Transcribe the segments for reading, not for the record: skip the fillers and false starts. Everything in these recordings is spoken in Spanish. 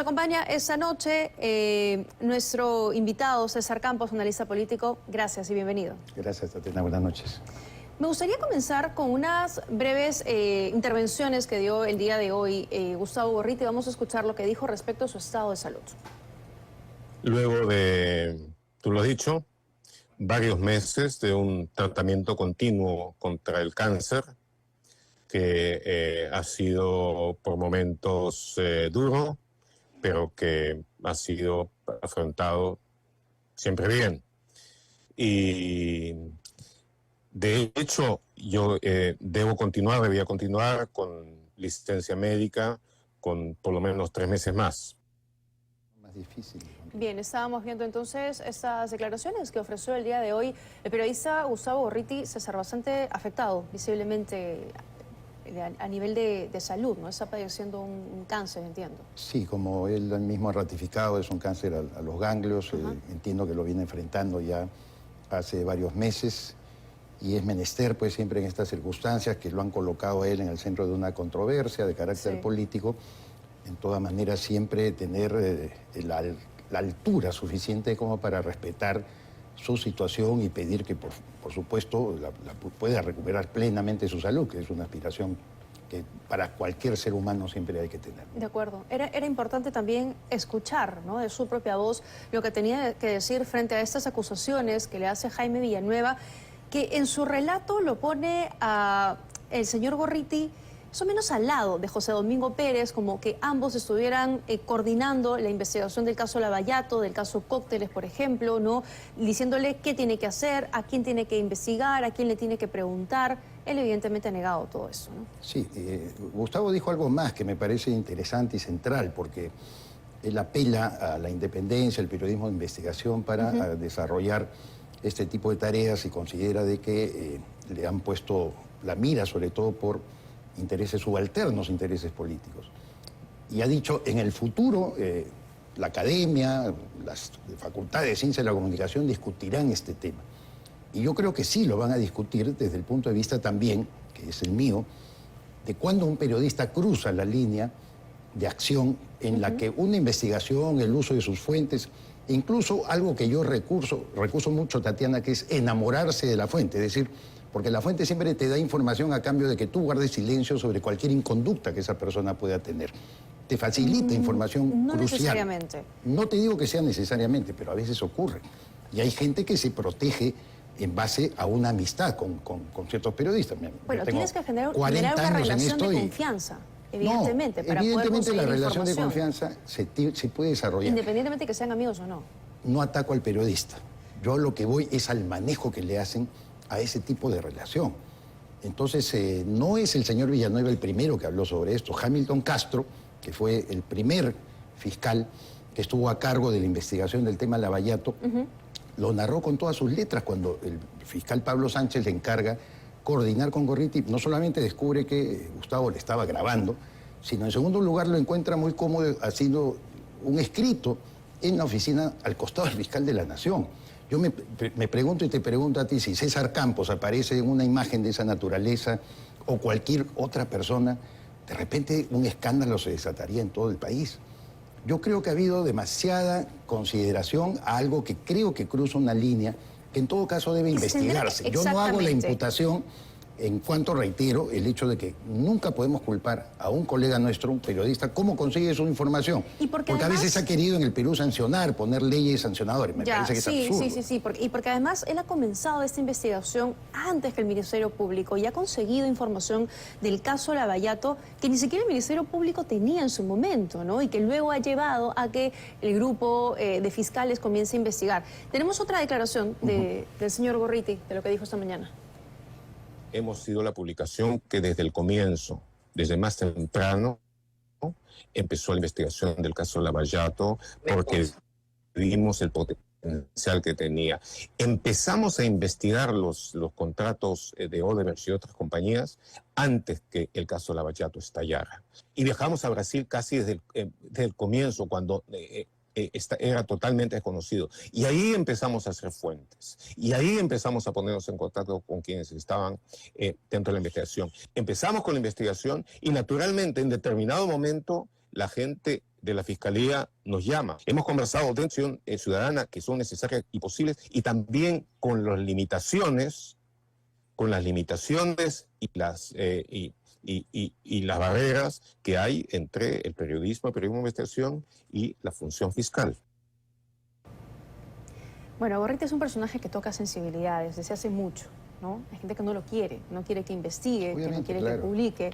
Nos acompaña esta noche nuestro invitado César Campos, analista político. Gracias y bienvenido. Gracias, Tatiana. Buenas noches. Me gustaría comenzar con unas breves intervenciones que dio el día de hoy Gustavo Gorriti. Vamos a escuchar lo que dijo respecto a su estado de salud. Luego de, tú lo has dicho, varios meses de un tratamiento continuo contra el cáncer, que ha sido por momentos duro, pero que ha sido afrontado siempre bien. Y de hecho, yo debía continuar con licencia médica con por lo menos 3 meses más. Más difícil. Bien, estábamos viendo entonces estas declaraciones que ofreció el día de hoy el periodista Gustavo Gorriti. César, bastante afectado visiblemente a nivel de salud, ¿no? Está padeciendo un cáncer, entiendo. Sí, como él mismo ha ratificado, es un cáncer a los ganglios. Entiendo que lo viene enfrentando ya hace varios meses y es menester, pues, siempre en estas circunstancias que lo han colocado a él en el centro de una controversia de carácter político. En todas maneras, siempre tener la altura suficiente como para respetar su situación y pedir que, por supuesto, pueda recuperar plenamente su salud, que es una aspiración que para cualquier ser humano siempre hay que tener. De acuerdo. Era importante también escuchar, ¿no?, de su propia voz lo que tenía que decir frente a estas acusaciones que le hace Jaime Villanueva, que en su relato lo pone a el señor Gorriti más o menos al lado de José Domingo Pérez, como que ambos estuvieran coordinando la investigación del caso Lavallato, del caso Cócteles, por ejemplo, ¿no?, diciéndole qué tiene que hacer, a quién tiene que investigar, a quién le tiene que preguntar. Él evidentemente ha negado todo eso, ¿no? Sí, Gustavo dijo algo más que me parece interesante y central, porque él apela a la independencia, el periodismo de investigación para desarrollar este tipo de tareas y considera de que le han puesto la mira sobre todo por intereses subalternos, intereses políticos. Y ha dicho, en el futuro, la academia, las facultades de ciencia de la comunicación discutirán este tema. Y yo creo que sí lo van a discutir desde el punto de vista también, que es el mío, de cuando un periodista cruza la línea de acción en la que una investigación, el uso de sus fuentes, incluso algo que yo recurso mucho, Tatiana, que es enamorarse de la fuente, es decir, porque la fuente siempre te da información a cambio de que tú guardes silencio sobre cualquier inconducta que esa persona pueda tener. Te facilita información no crucial. Necesariamente. No te digo que sea necesariamente, pero a veces ocurre. Y hay gente que se protege en base a una amistad con ciertos periodistas. Bueno, tienes que generar una relación de confianza, evidentemente, para poder conseguir la relación de información. confianza se puede desarrollar. Independientemente de que sean amigos o no. No ataco al periodista. Yo lo que voy es al manejo que le hacen a ese tipo de relación. Entonces, no es el señor Villanueva el primero que habló sobre esto. Hamilton Castro, que fue el primer fiscal que estuvo a cargo de la investigación del tema Lavallato, lo narró con todas sus letras cuando el fiscal Pablo Sánchez le encarga coordinar con Gorriti. No solamente descubre que Gustavo le estaba grabando, sino en segundo lugar lo encuentra muy cómodo haciendo un escrito en la oficina al costado del fiscal de la Nación. Yo me pregunto y te pregunto a ti, si César Campos aparece en una imagen de esa naturaleza o cualquier otra persona, de repente un escándalo se desataría en todo el país. Yo creo que ha habido demasiada consideración a algo que creo que cruza una línea que en todo caso debe investigarse. Yo no hago la imputación en cuanto, reitero, el hecho de que nunca podemos culpar a un colega nuestro, un periodista, cómo consigue su información. Porque además, a veces ha querido en el Perú sancionar, poner leyes sancionadoras. Me parece que es absurdo. Sí. Porque además él ha comenzado esta investigación antes que el Ministerio Público y ha conseguido información del caso Lavallato que ni siquiera el Ministerio Público tenía en su momento, ¿no? Y que luego ha llevado a que el grupo de fiscales comience a investigar. Tenemos otra declaración del señor Gorriti, de lo que dijo esta mañana. Hemos sido la publicación que desde el comienzo, desde más temprano, empezó la investigación del caso Lavallato porque vimos el potencial que tenía. Empezamos a investigar los contratos de Odebrecht y otras compañías antes que el caso Lavallato estallara. Y viajamos a Brasil casi desde el comienzo, cuando era totalmente desconocido. Y ahí empezamos a hacer fuentes. Y ahí empezamos a ponernos en contacto con quienes estaban dentro de la investigación. Empezamos con la investigación y naturalmente en determinado momento la gente de la Fiscalía nos llama. Hemos conversado de atención ciudadana que son necesarias y posibles, y también con las limitaciones y las barreras que hay entre el periodismo de investigación y la función fiscal. Bueno, Gorriti es un personaje que toca sensibilidades desde hace mucho, ¿no? Hay gente que no lo quiere, no quiere que investigue, que no quiere que publique,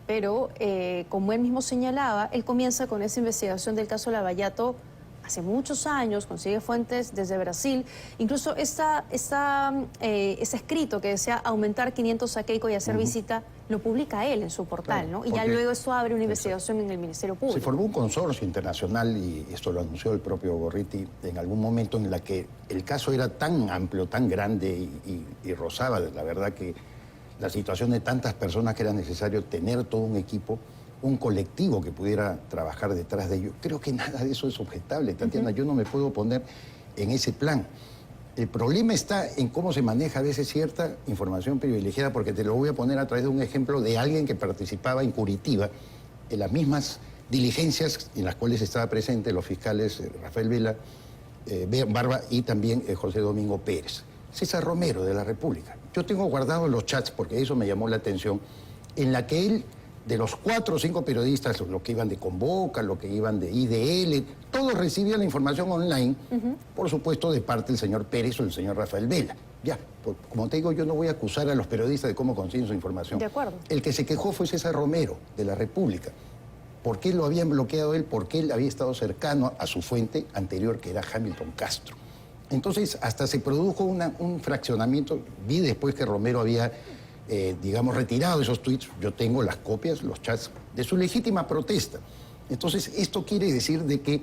pero como él mismo señalaba, él comienza con esa investigación del caso Lavallato hace muchos años, consigue fuentes desde Brasil, incluso ese escrito que desea aumentar 500 a Keiko y hacer visita, lo publica él en su portal, ¿no? Y ya luego esto abre una investigación en el Ministerio Público. Se formó un consorcio internacional, y esto lo anunció el propio Gorriti en algún momento, en la que el caso era tan amplio, tan grande y rozaba, la verdad, que la situación de tantas personas que era necesario tener todo un equipo, un colectivo que pudiera trabajar detrás de ello. Creo que nada de eso es objetable, Tatiana. Yo no me puedo poner en ese plan. El problema está en cómo se maneja a veces cierta información privilegiada, porque te lo voy a poner a través de un ejemplo de alguien que participaba en Curitiba en las mismas diligencias en las cuales estaba presente los fiscales Rafael Vela, Barba y también José Domingo Pérez. César Romero, de la República. Yo tengo guardados los chats, porque eso me llamó la atención, en la que él, de los 4 o 5 periodistas, los que iban de Convoca, los que iban de IDL, todos recibían la información online, por supuesto, de parte del señor Pérez o del señor Rafael Vela. Ya, como te digo, yo no voy a acusar a los periodistas de cómo consiguen su información. De acuerdo. El que se quejó fue César Romero, de la República. ¿Por qué lo habían bloqueado él? Porque él había estado cercano a su fuente anterior, que era Hamilton Castro. Entonces, hasta se produjo un fraccionamiento. Vi después que Romero había, digamos, retirado esos tweets. Yo tengo las copias, los chats de su legítima protesta. Entonces, esto quiere decir de que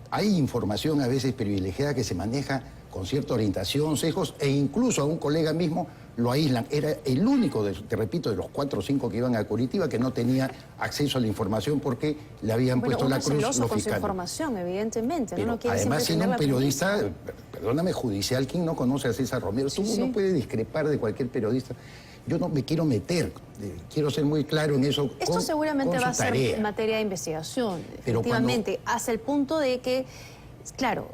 hay información a veces privilegiada que se maneja con cierta orientación, sesgos, e incluso a un colega mismo lo aíslan. Era el único, te repito, de los 4 o 5 que iban a Curitiba que no tenía acceso a la información porque le habían puesto la cruz los con su fiscales. Información, evidentemente. Pero no quiere además, siendo un periodista, perdóname, judicial, ¿quién no conoce a César Romero? Tú no puedes discrepar de cualquier periodista. Yo no me quiero meter, quiero ser muy claro en eso. Esto seguramente va a ser materia de investigación, efectivamente, hasta el punto de que, claro,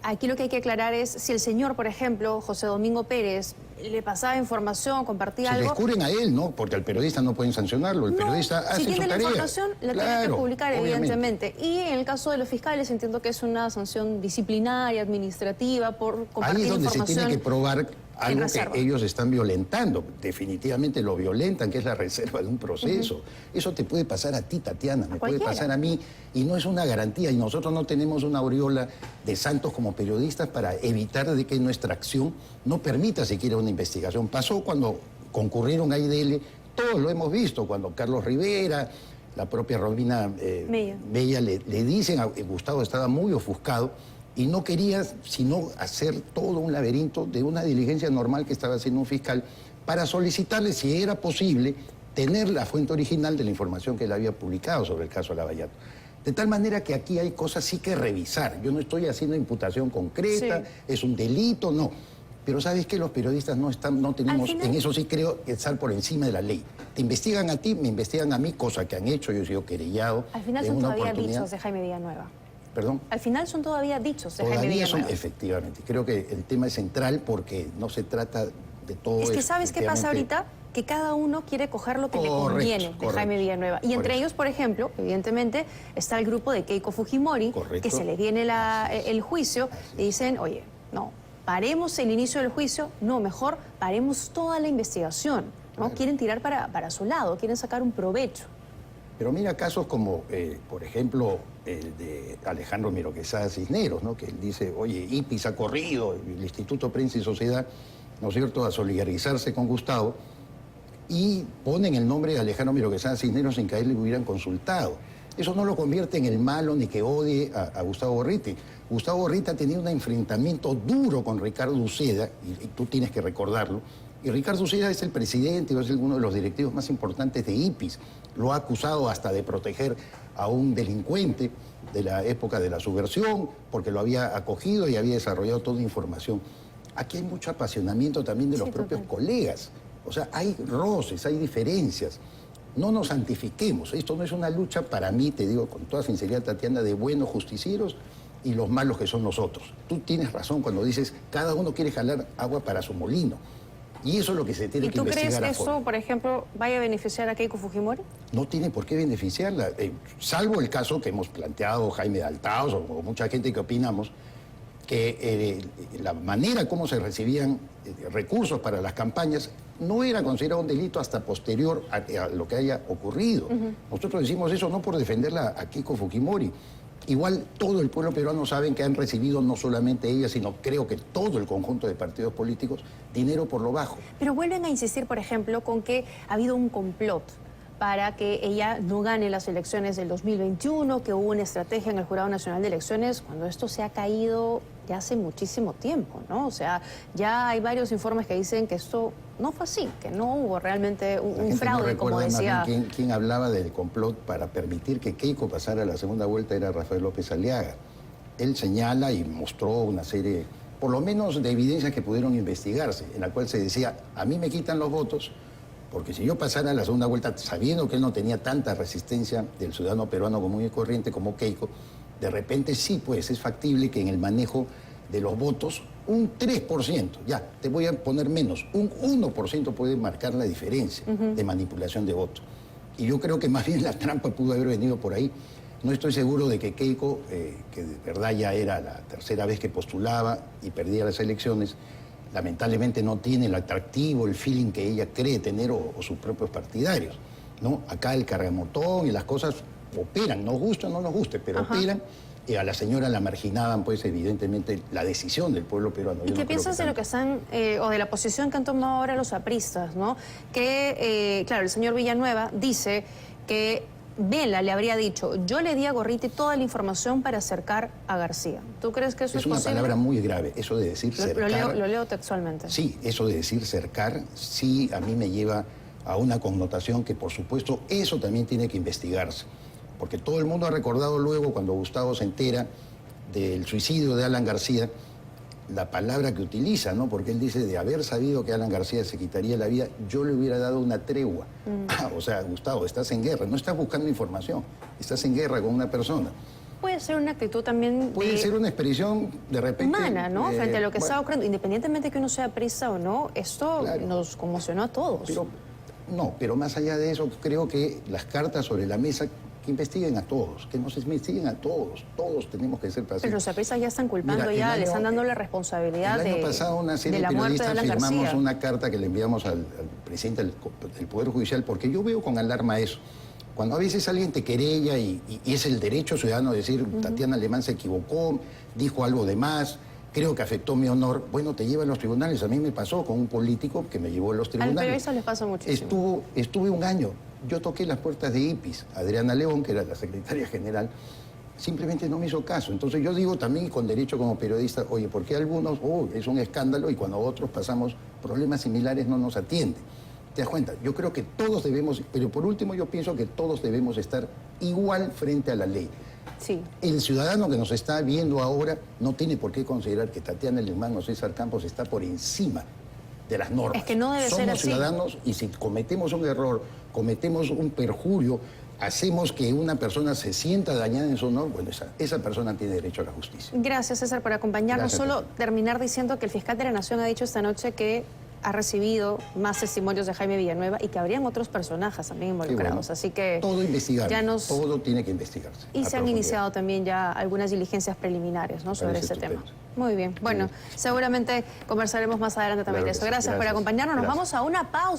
aquí lo que hay que aclarar es si el señor, por ejemplo, José Domingo Pérez, le pasaba información, compartía algo. Se descubren a él, ¿no? Porque al periodista no pueden sancionarlo. El periodista hace su tarea. Si tiene la información, la tiene que publicar, evidentemente. Y en el caso de los fiscales, entiendo que es una sanción disciplinaria, administrativa, por compartir información. Ahí es donde se tiene que probar algo que ellos están violentando. Definitivamente lo violentan, que es la reserva de un proceso. Eso te puede pasar a ti, Tatiana, me puede pasar a mí, y no es una garantía. Y nosotros no tenemos una aureola de santos como periodistas para evitar de que nuestra acción no permita siquiera una investigación. Pasó cuando concurrieron a IDL, todos lo hemos visto, cuando Carlos Rivera, la propia Romina Bella le dicen, Gustavo estaba muy ofuscado, y no quería sino hacer todo un laberinto de una diligencia normal que estaba haciendo un fiscal para solicitarle, si era posible, tener la fuente original de la información que él había publicado sobre el caso Lavallato. De tal manera que aquí hay cosas sí que revisar. Yo no estoy haciendo imputación concreta, es un delito, no. Pero ¿sabes qué? Los periodistas no tenemos, en eso sí creo, que estar por encima de la ley. Te investigan a ti, me investigan a mí, cosa que han hecho, yo he sido querellado. Al final son todavía dichos de Jaime Villanueva. ¿Perdón? Al final son todavía dichos de Jaime Villanueva. Efectivamente. Creo que el tema es central porque no se trata de todo eso. Es que ¿sabes qué pasa ahorita? Que cada uno quiere coger lo que le conviene de Jaime Villanueva. Y entre ellos, por ejemplo, evidentemente, está el grupo de Keiko Fujimori, que se le viene el juicio y dicen, oye, no, paremos el inicio del juicio, no, mejor paremos toda la investigación, ¿no? Quieren tirar para su lado, quieren sacar un provecho. Pero mira casos como, por ejemplo, el de Alejandro Miro Quesada Cisneros, ¿no? Que él dice, oye, IPIS ha corrido, el Instituto Prensa y Sociedad, ¿no es cierto?, a solidarizarse con Gustavo, y ponen el nombre de Alejandro Miro Quesada Cisneros sin que a él le hubieran consultado. Eso no lo convierte en el malo ni que odie a Gustavo Gorriti. Gustavo Gorriti ha tenido un enfrentamiento duro con Ricardo Uceda, y tú tienes que recordarlo. Y Ricardo Uceda es el presidente, es uno de los directivos más importantes de IPIS. Lo ha acusado hasta de proteger a un delincuente de la época de la subversión, porque lo había acogido y había desarrollado toda información. Aquí hay mucho apasionamiento también de los propios colegas. O sea, hay roces, hay diferencias. No nos santifiquemos. Esto no es una lucha, para mí, te digo con toda sinceridad, Tatiana, de buenos justicieros y los malos que son nosotros. Tú tienes razón cuando dices, cada uno quiere jalar agua para su molino. Y eso es lo que se tiene que investigar a fondo. ¿Y tú crees que eso, por ejemplo, vaya a beneficiar a Keiko Fujimori? No tiene por qué beneficiarla, salvo el caso que hemos planteado Jaime Daltaos o mucha gente que opinamos, que la manera como se recibían recursos para las campañas no era considerado un delito hasta posterior a lo que haya ocurrido. Nosotros decimos eso no por defenderla a Keiko Fujimori. Igual todo el pueblo peruano sabe que han recibido no solamente ella, sino creo que todo el conjunto de partidos políticos, dinero por lo bajo. Pero vuelven a insistir, por ejemplo, con que ha habido un complot para que ella no gane las elecciones del 2021, que hubo una estrategia en el Jurado Nacional de Elecciones, cuando esto se ha caído ya hace muchísimo tiempo, ¿no? O sea, ya hay varios informes que dicen que esto no fue así, que no hubo realmente un fraude, no como decía. Quien hablaba del complot para permitir que Keiko pasara a la segunda vuelta era Rafael López Aliaga. Él señala y mostró una serie, por lo menos de evidencias que pudieron investigarse, en la cual se decía, a mí me quitan los votos, porque si yo pasara a la segunda vuelta sabiendo que él no tenía tanta resistencia del ciudadano peruano común y corriente como Keiko, de repente sí, pues es factible que en el manejo de los votos un 3%, ya, te voy a poner menos, un 1% puede marcar la diferencia de manipulación de votos. Y yo creo que más bien la trampa pudo haber venido por ahí. No estoy seguro de que Keiko, que de verdad ya era la tercera vez que postulaba y perdía las elecciones, lamentablemente no tiene el atractivo, el feeling que ella cree tener o sus propios partidarios, ¿no? Acá el cargamotón y las cosas operan, nos guste o no nos guste, pero operan. Y a la señora la marginaban, pues, evidentemente, la decisión del pueblo peruano. ¿Y qué piensas de lo que están, o de la posición que han tomado ahora los apristas, ¿no? Que, claro, el señor Villanueva dice que Vela le habría dicho, yo le di a Gorriti toda la información para acercar a García. ¿Tú crees que eso es posible? Es una palabra muy grave, eso de decir cercar. Lo leo textualmente. Sí, eso de decir cercar, sí, a mí me lleva a una connotación que, por supuesto, eso también tiene que investigarse. Porque todo el mundo ha recordado luego, cuando Gustavo se entera del suicidio de Alan García, la palabra que utiliza, ¿no? Porque él dice, de haber sabido que Alan García se quitaría la vida, yo le hubiera dado una tregua. O sea, Gustavo, estás en guerra, no estás buscando información, estás en guerra con una persona. Puede ser una actitud también puede ser una expresión, de repente... humana, ¿no? Frente a lo que está ocurriendo. Independientemente de que uno sea prisa o no, esto nos conmocionó a todos. Pero más allá de eso, creo que las cartas sobre la mesa, que investiguen a todos, que nos investiguen a todos. Todos tenemos que ser pacientes. Pero los apristas ya están culpando, le están dando la responsabilidad el año pasado una serie de periodistas firmamos una carta que le enviamos al presidente del Poder Judicial, porque yo veo con alarma eso. Cuando a veces alguien te querella y es el derecho ciudadano de decir, Tatiana Alemán se equivocó, dijo algo de más, creo que afectó mi honor, bueno, te lleva a los tribunales. A mí me pasó con un político que me llevó a los tribunales. A los periodistas les pasa muchísimo. Estuve un año. Yo toqué las puertas de IPIS. Adriana León, que era la secretaria general, simplemente no me hizo caso. Entonces yo digo también con derecho como periodista, oye, ¿por qué algunos, es un escándalo, y cuando otros pasamos problemas similares no nos atienden? ¿Te das cuenta? Yo creo que todos debemos, pero por último yo pienso que todos debemos estar igual frente a la ley. Sí. El ciudadano que nos está viendo ahora no tiene por qué considerar que Tatiana Alemán o César Campos está por encima de las normas. Es que no debe ser así. Somos ciudadanos y si cometemos un error, cometemos un perjurio, hacemos que una persona se sienta dañada en su honor, bueno, esa persona tiene derecho a la justicia. Gracias, César, por acompañarnos. Solo terminar diciendo que el fiscal de la Nación ha dicho esta noche que ha recibido más testimonios de Jaime Villanueva y que habrían otros personajes también involucrados. Así que todo investigable, todo tiene que investigarse. Y se han iniciado también ya algunas diligencias preliminares, ¿no?, sobre ese tema. Muy bien. Bueno, seguramente conversaremos más adelante también de eso. Gracias por acompañarnos. Nos vamos a una pausa.